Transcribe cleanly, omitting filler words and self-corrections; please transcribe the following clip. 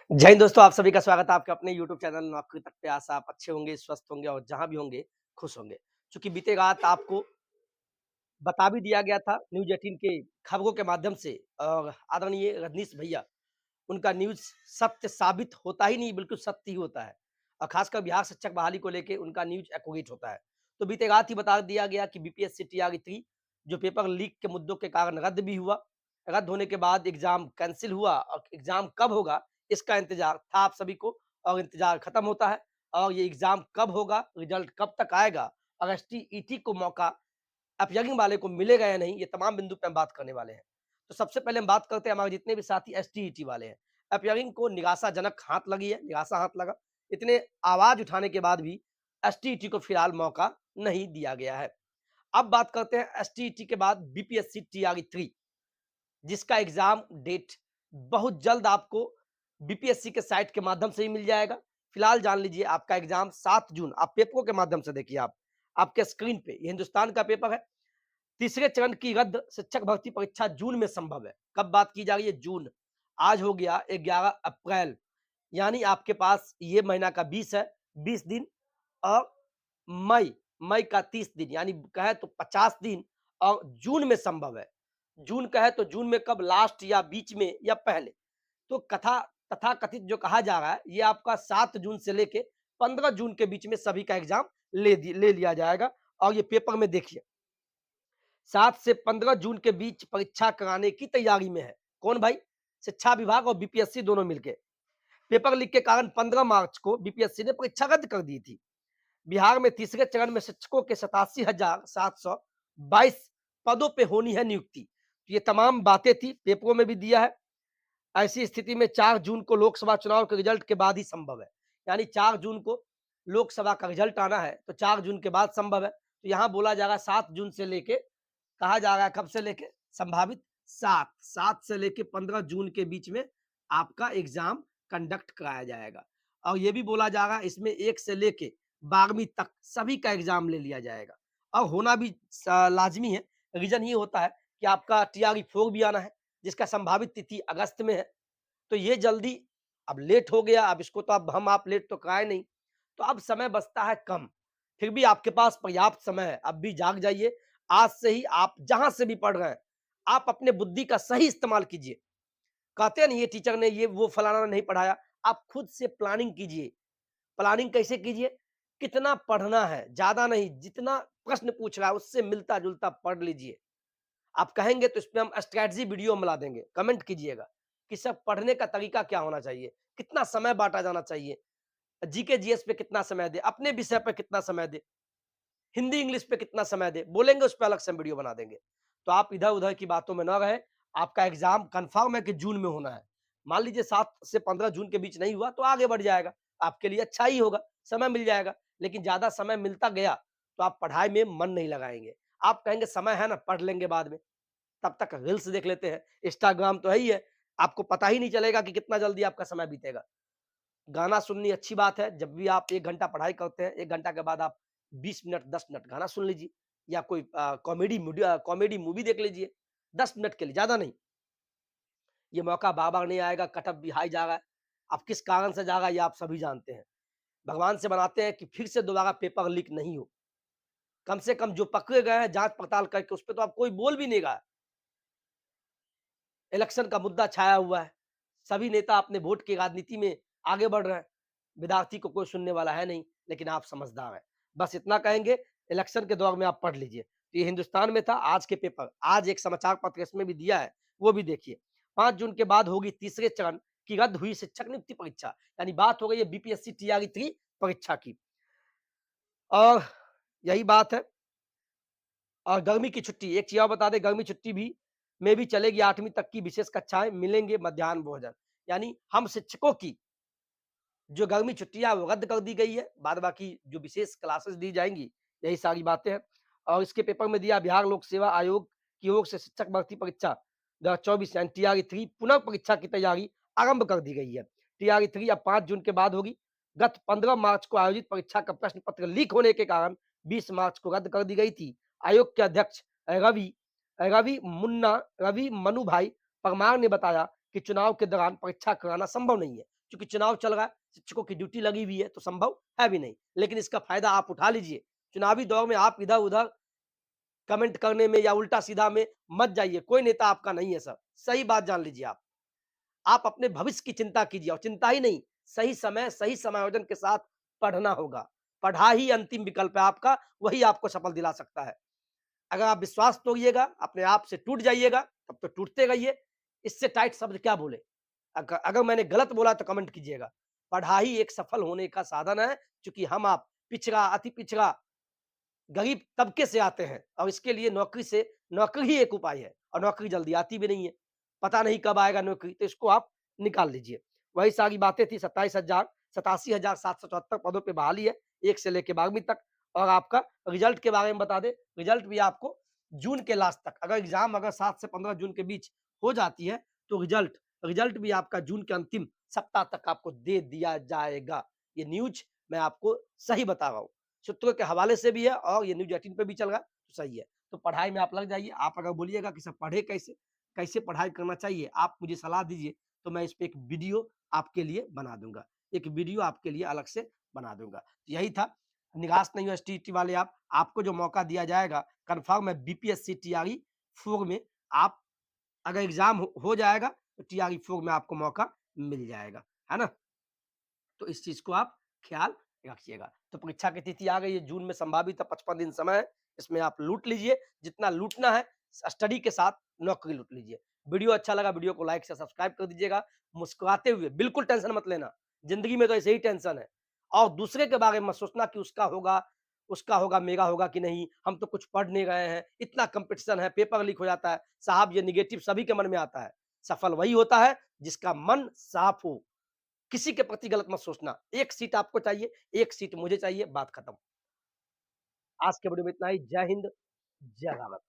जय हिंद दोस्तों, आप सभी का स्वागत है आपके अपने यूट्यूब चैनल नौकरी तक पे। आशा आप अच्छे होंगे, स्वस्थ होंगे और जहाँ भी होंगे, खुश होंगे। चूँकि बीते रात आपको बता भी दिया गया था न्यूज़ 18 के खबरों के माध्यम से और आदरणीय रजनीश भैया, उनका न्यूज़ सत्य साबित होता ही नहीं, बिल्कुल सत्य ही होता है। और खासकर बिहार शिक्षक बहाली को लेके उनका न्यूज़ एक्यूरेट होता है। तो बीते रात ही बता दिया गया कि बीपीएससी टीआरई 3 जो पेपर लीक के मुद्दों के कारण रद्द भी हुआ। रद्द होने के बाद एग्ज़ाम कैंसल हुआ और एग्ज़ाम कब होगा इसका इंतज़ार था आप सभी को और इंतज़ार खत्म होता है। और ये एग्ज़ाम कब होगा, रिज़ल्ट कब तक आएगा और एसटीईटी को मौका अपीयरिंग वाले को मिलेगा या नहीं, ये तमाम बिंदु पे हम बात करने वाले हैं। तो सबसे पहले हम बात करते हैं हमारे जितने भी साथी एसटीईटी वाले हैं। अपीयरिंग को निराशाजनक हाथ लगी है, निराशा हाथ लगा। इतने आवाज़ उठाने के बाद भी एसटीईटी को फिलहाल मौका नहीं दिया गया है। अब बात करते हैं एसटीईटी के बाद बीपीएससी टीआरई 3 जिसका एग्ज़ाम डेट बहुत जल्द आपको बीपीएससी के साइट के माध्यम से ही मिल जाएगा। फिलहाल जान लीजिए आपका एग्ज़ाम 7 जून आप पेपरों के माध्यम से देखिए आप, आपके स्क्रीन पे ये हिंदुस्तान का पेपर है। तीसरे चरण की रद्द शिक्षक भर्ती परीक्षा जून में संभव है। कब बात की जा रही है? जून। आज हो गया 11 अप्रैल, यानी आपके पास ये महीना का 20 है, 20 दिन और मई, मई का 30 दिन यानी कहे तो 50 दिन और जून में संभव है। जून कहे तो जून में कब लास्ट या बीच में या पहले? तो तथाकथित जो कहा जा रहा है ये आपका 7 जून से लेके 15 जून के बीच में सभी का एग्ज़ाम ले लिया जाएगा और ये पेपर में देखिए 7 से 15 जून के बीच परीक्षा कराने की तैयारी में है। कौन भाई? शिक्षा विभाग और बीपीएससी दोनों मिलके। पेपर लीक के कारण 15 मार्च को बीपीएससी ने परीक्षा रद्द कर दी थी। बिहार में तीसरे चरण में शिक्षकों के 87,722 पदों पे होनी है नियुक्ति। तो ये तमाम बातें थी, पेपरों में भी दिया है। ऐसी स्थिति में 4 जून को लोकसभा चुनाव के रिजल्ट के बाद ही संभव है। यानी 4 जून को लोकसभा का रिजल्ट आना है, तो 4 जून के बाद संभव है। तो यहाँ बोला जा रहा है 7 जून से लेके कहा जा रहा है कब से लेके संभावित 7 से लेके 15 जून के बीच में आपका एग्जाम कंडक्ट कराया जाएगा। और ये भी बोला जा रहा है इसमें 1 से लेके 12वीं तक सभी का एग्जाम ले लिया जाएगा और होना भी लाजमी है। रीजन ये होता है कि आपका टीआरई 4 भी आना है जिसका संभावित तिथि अगस्त में है। तो ये जल्दी अब लेट हो गया, अब इसको तो अब हम आप लेट तो कराए नहीं, तो अब समय बचता है कम। फिर भी आपके पास पर्याप्त समय है, अब भी जाग जाइए। आज से ही आप जहां से भी पढ़ रहे हैं, आप अपने बुद्धि का सही इस्तेमाल कीजिए। कहते हैं ना ये टीचर ने ये वो फलाना नहीं पढ़ाया, आप खुद से प्लानिंग कीजिए। प्लानिंग कैसे कीजिए? कितना पढ़ना है, ज्यादा नहीं, जितना प्रश्न पूछ रहा है उससे मिलता जुलता पढ़ लीजिए। आप कहेंगे तो इसपे हम स्ट्रैटेजी वीडियो मिला देंगे, कमेंट कीजिएगा कि सब पढ़ने का तरीका क्या होना चाहिए, कितना समय बांटा जाना चाहिए, जीके जीएस पे कितना समय दे, अपने विषय पे कितना समय दे, हिंदी इंग्लिश पे कितना समय दे, बोलेंगे उस पे अलग से हम वीडियो बना देंगे। तो आप इधर-उधर की बातों में ना रहे, आपका एग्ज़ाम कन्फर्म है कि जून में होना है। मान लीजिए 7 से 15 जून के बीच नहीं हुआ तो आगे बढ़ जाएगा, आपके लिए अच्छा ही होगा, समय मिल जाएगा। लेकिन ज़्यादा समय मिलता गया तो आप पढ़ाई में मन नहीं लगाएँगे। आप कहेंगे समय है ना, पढ़ लेंगे बाद में। तब तक रील्स देख लेते हैं, इंस्टाग्राम तो है ही है, आपको पता ही नहीं चलेगा कि कितना जल्दी आपका समय बीतेगा। गाना सुननी अच्छी बात है, जब भी आप 1 घंटा पढ़ाई करते हैं, 1 घंटा के बाद आप 20 मिनट, 10 मिनट गाना सुन लीजिए या कोई कॉमेडी मूवी देख लीजिए, 10 मिनट के लिए, ज़्यादा नहीं। ये मौका बार-बार नहीं आएगा, कट ऑफ भी हाई जा रहा है। अब किस कारण से जा रहा है, ये आप सभी जानते हैं। भगवान से मनाते हैं कि फिर से दोबारा पेपर लीक नहीं हो। कम से कम जो पकड़े गए हैं, जाँच-पड़ताल करके उस पे तो अब कोई बोल भी नहीं रहा है। इलेक्शन का मुद्दा छाया हुआ है। सभी नेता अपने वोट की राजनीति में आगे बढ़ रहे हैं। विद्यार्थी को कोई सुनने वाला है नहीं, लेकिन आप समझदार हैं। बस इतना कहेंगे, इलेक्शन के दौर में आप पढ़ लीजिए। तो ये हिंदुस्तान में था आज के पेपर। आज एक समाचार पत्र इसमें भी दिया है, वो भी देखिए। 5 जून के बाद होगी तीसरे चरण की रद्द हुई शिक्षक नियुक्ति परीक्षा। यानी बात हो गई है बीपीएससी टीआरई 3 परीक्षा की। और यही बात है। और गर्मी की छुट्टी, एक चीज़ और बता दें, गर्मी छुट्टी भी में भी चलेगी 8वीं तक की विशेष कक्षाएँ, मिलेंगे मध्याह्न भोजन। यानी हम शिक्षकों की जो गर्मी छुट्टियाँ वो रद्द कर दी गई है, बाद बाकी जो विशेष क्लासेस दी जाएँगी, यही सारी बातें हैं। और इसके पेपर में दिया बिहार लोक सेवा आयोग की ओर से शिक्षक भर्ती परीक्षा 2024 यानी टीआरई 3 पुनः परीक्षा की तैयारी आरंभ कर दी गई है। टीआरई 3 अब 5 जून के बाद होगी। गत 15 मार्च को आयोजित परीक्षा का प्रश्न पत्र लीक होने के कारण 20 मार्च को रद्द कर दी गई थी। आयोग के अध्यक्ष रवि रवि मनु भाई परमार ने बताया कि चुनाव के दौरान परीक्षा कराना संभव नहीं है। चूँकि चुनाव चल रहा है, शिक्षकों की ड्यूटी लगी हुई है, तो संभव है भी नहीं। लेकिन इसका फ़ायदा आप उठा लीजिए। चुनावी दौर में आप इधर-उधर कमेंट करने में या उल्टा-सीधा में मत जाइए, कोई नेता आपका नहीं है सर। सही बात जान लीजिए आप। आप अपने भविष्य की चिंता कीजिए और चिंता ही नहीं, सही समय, सही समायोजन के साथ पढ़ना होगा। पढ़ाई ही अंतिम विकल्प है आपका, वही आपको सफल दिला सकता है। अगर आप विश्वास तोड़िएगा, अपने आप से टूट जाइएगा, तब तो टूटते रहिए। इससे टाइट शब्द क्या बोले? अगर मैंने गलत बोला तो कमेंट कीजिएगा। पढ़ाई एक सफल होने का साधन है, चूँकि हम आप पिछड़ा, अति पिछड़ा, गरीब तबके से आते हैं और इसके लिए नौकरी ही एक उपाय है और नौकरी जल्दी आती भी नहीं है। पता नहीं कब आएगा नौकरी, तो इसको आप निकाल लीजिए। वही सारी बातें थी। 87,87,774 पदों पे बहाली है, 1 से लेके 12वीं तक। और आपका रिजल्ट के बारे में बता दें, रिजल्ट भी आपको जून के लास्ट तक, अगर एग्ज़ाम अगर 7 से 15 जून के बीच हो जाती है, तो रिजल्ट भी आपका जून के अंतिम सप्ताह तक आपको दे दिया जाएगा। ये न्यूज़ मैं आपको सही बता रहा हूँ। सूत्रों के हवाले से भी है और ये न्यूज़ 18 पे भी चल रहा है, तो सही है। तो पढ़ाई में आप लग जाइए। आप अगर बोलिएगा कि सर पढ़े कैसे? कैसे पढ़ाई करना चाहिए? आप मुझे सलाह दीजिए, तो मैं इस पे एक वीडियो आपके लिए बना दूँगा। एक वीडियो आपके लिए अलग से बना दूँगा। यही था, निराश नहीं हो एसटीईटी वाले आप। आपको जो मौका दिया जाएगा, कन्फर्म है बीपीएससी टीआरई 4 में आप अगर एग्ज़ाम हो जाएगा, तो टीआरई 4 में आपको मौका मिल जाएगा। है ना? तो इस चीज़ को आप ख़्याल रखिएगा। तो परीक्षा की तिथि आ गई है, जून में संभावित है, 55 दिन समय है। इसमें आप लूट लीजिए, जितना लूटना है, स्टडी के साथ नौकरी लूट लीजिए। वीडियो अच्छा लगा, वीडियो को लाइक से सब्सक्राइब कर दीजिएगा। मुस्कुराते हुए, बिल्कुल टेंशन मत लेना, ज़िंदगी में तो ऐसे ही टेंशन है। और दूसरे के बारे में मत सोचना कि उसका होगा, मेरा होगा कि नहीं, हम तो कुछ पढ़ नहीं रहे हैं, इतना कॉम्पिटिशन है, पेपर लीक हो जाता है। साहब, ये नेगेटिव सभी के मन में आता है। सफल वही होता है, जिसका मन साफ हो। किसी के प्रति गलत मत सोचना। 1 सीट आपको चाहिए, 1 सीट मुझे चाहिए, बात खत्म। आज के वीडियो में इतना ही। जय हिंद, जय भारत।